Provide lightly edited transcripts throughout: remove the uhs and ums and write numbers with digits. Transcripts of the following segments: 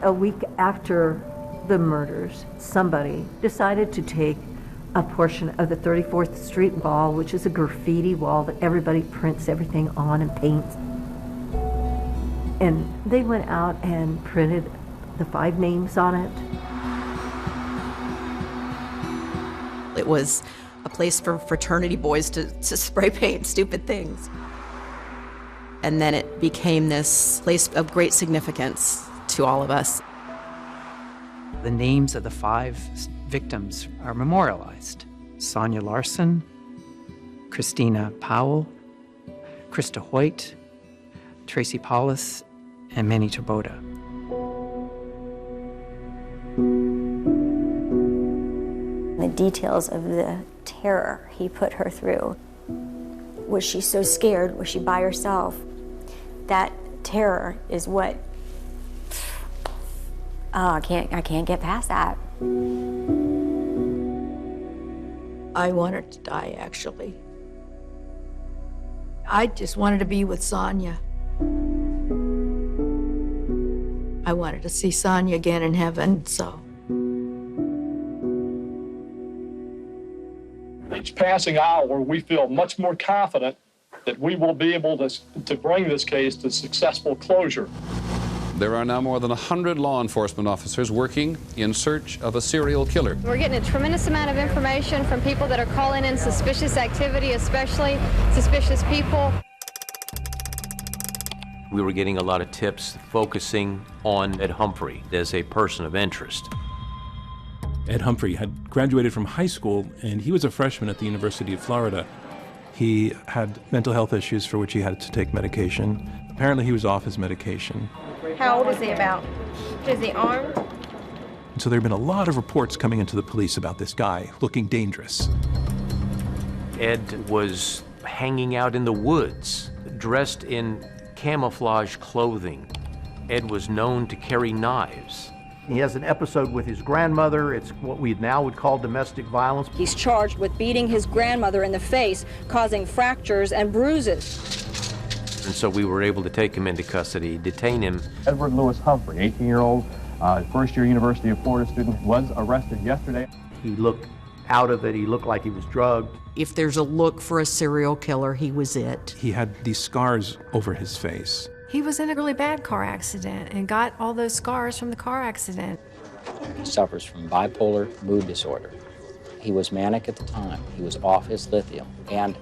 A week after the murders, somebody decided to take a portion of the 34th Street wall, which is a graffiti wall that everybody prints everything on and paints. And they went out and printed the 5 names on it. It was a place for fraternity boys to spray paint stupid things. And then it became this place of great significance to all of us. The names of the 5 victims are memorialized. Sonja Larson, Christina Powell, Krista Hoyt, Tracy Paulus, and Manny Taboda. The details of the terror he put her through. Was she so scared? Was she by herself? That terror is what, I can't get past that. I wanted to die, actually. I just wanted to be with Sonja. I wanted to see Sonja again in heaven, so. Each passing hour, we feel much more confident that we will be able to bring this case to successful closure. There are now more than 100 law enforcement officers working in search of a serial killer. We're getting a tremendous amount of information from people that are calling in suspicious activity, especially suspicious people. We were getting a lot of tips focusing on Ed Humphrey as a person of interest. Ed Humphrey had graduated from high school, and he was a freshman at the University of Florida. He had mental health issues for which he had to take medication. Apparently he was off his medication. How old is he about? Is he armed? And so there have been a lot of reports coming into the police about this guy looking dangerous. Ed was hanging out in the woods, dressed in camouflage clothing. Ed was known to carry knives. He has an episode with his grandmother. It's what we now would call domestic violence. He's charged with beating his grandmother in the face, causing fractures and bruises. And so we were able to take him into custody, detain him. Edward Lewis Humphrey, 18-year-old, first-year University of Florida student, was arrested yesterday. He looked out of it. He looked like he was drugged. If there's a look for a serial killer, he was it. He had these scars over his face. He was in a really bad car accident and got all those scars from the car accident. He suffers from bipolar mood disorder. He was manic at the time. He was off his lithium. And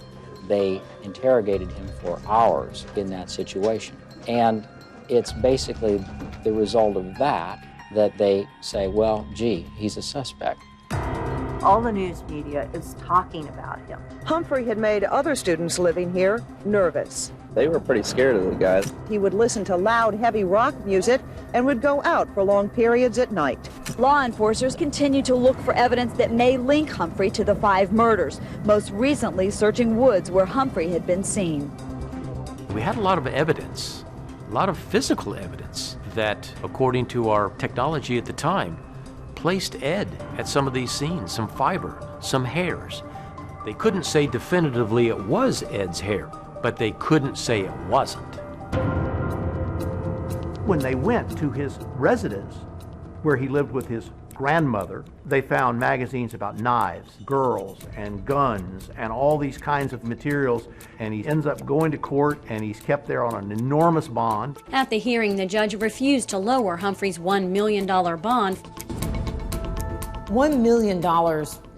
they interrogated him for hours in that situation. And it's basically the result of that they say, well, gee, he's a suspect. All the news media is talking about him. Humphrey had made other students living here nervous. They were pretty scared of the guy. He would listen to loud, heavy rock music and would go out for long periods at night. Law enforcers continue to look for evidence that may link Humphrey to the 5 murders, most recently searching woods where Humphrey had been seen. We had a lot of evidence, a lot of physical evidence that, according to our technology at the time, placed Ed at some of these scenes, some fiber, some hairs. They couldn't say definitively it was Ed's hair, but they couldn't say it wasn't. When they went to his residence, where he lived with his grandmother, they found magazines about knives, girls, and guns, and all these kinds of materials, and he ends up going to court, and he's kept there on an enormous bond. At the hearing, the judge refused to lower Humphrey's $1 million bond. $1 million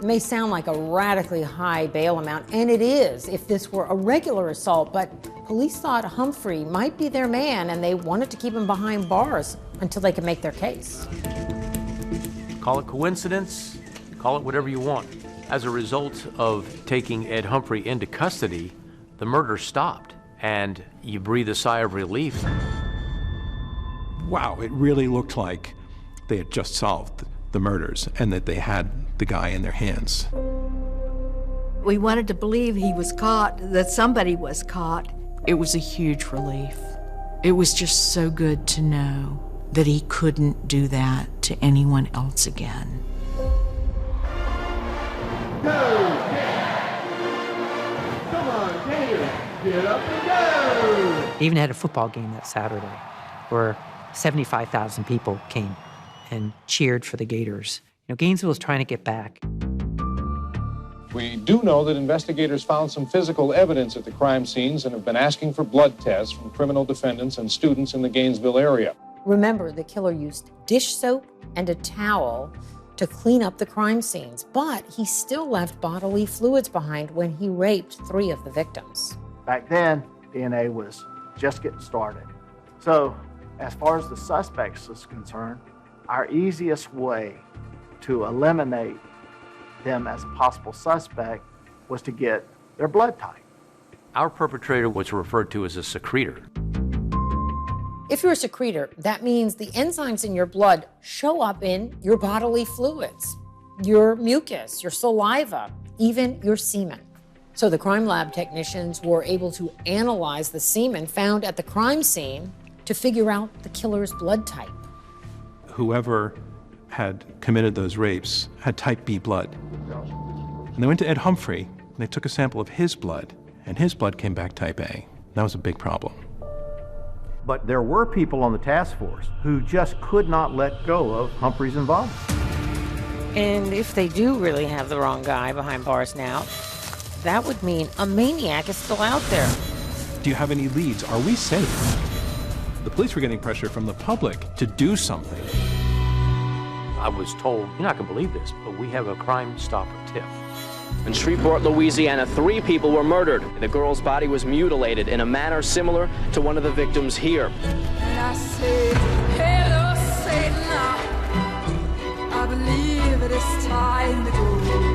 may sound like a radically high bail amount, and it is if this were a regular assault, but police thought Humphrey might be their man, and they wanted to keep him behind bars until they could make their case. Call it coincidence, call it whatever you want. As a result of taking Ed Humphrey into custody, the murder stopped, and you breathe a sigh of relief. Wow, it really looked like they had just solved the murders and that they had the guy in their hands. We wanted to believe he was caught, that somebody was caught. It was a huge relief. It was just so good to know that he couldn't do that to anyone else again. Go! Come on, Gator! Get up and go! They even had a football game that Saturday where 75,000 people came and cheered for the Gators. Gainesville is trying to get back. We do know that investigators found some physical evidence at the crime scenes and have been asking for blood tests from criminal defendants and students in the Gainesville area. Remember, the killer used dish soap and a towel to clean up the crime scenes, but he still left bodily fluids behind when he raped 3 of the victims. Back then, DNA was just getting started. So, as far as the suspects is concerned, our easiest way to eliminate them as a possible suspect was to get their blood type. Our perpetrator was referred to as a secretor. If you're a secretor, that means the enzymes in your blood show up in your bodily fluids, your mucus, your saliva, even your semen. So the crime lab technicians were able to analyze the semen found at the crime scene to figure out the killer's blood type. Whoever had committed those rapes had type B blood. And they went to Ed Humphrey, and they took a sample of his blood, and his blood came back type A. That was a big problem. But there were people on the task force who just could not let go of Humphrey's involvement. And if they do really have the wrong guy behind bars now, that would mean a maniac is still out there. Do you have any leads? Are we safe? The police were getting pressure from the public to do something. I was told, you're not going to believe this, but we have a Crime Stopper tip. In Shreveport, Louisiana, 3 people were murdered. The girl's body was mutilated in a manner similar to one of the victims here. And I say, hello, Satan, I believe it is time to go.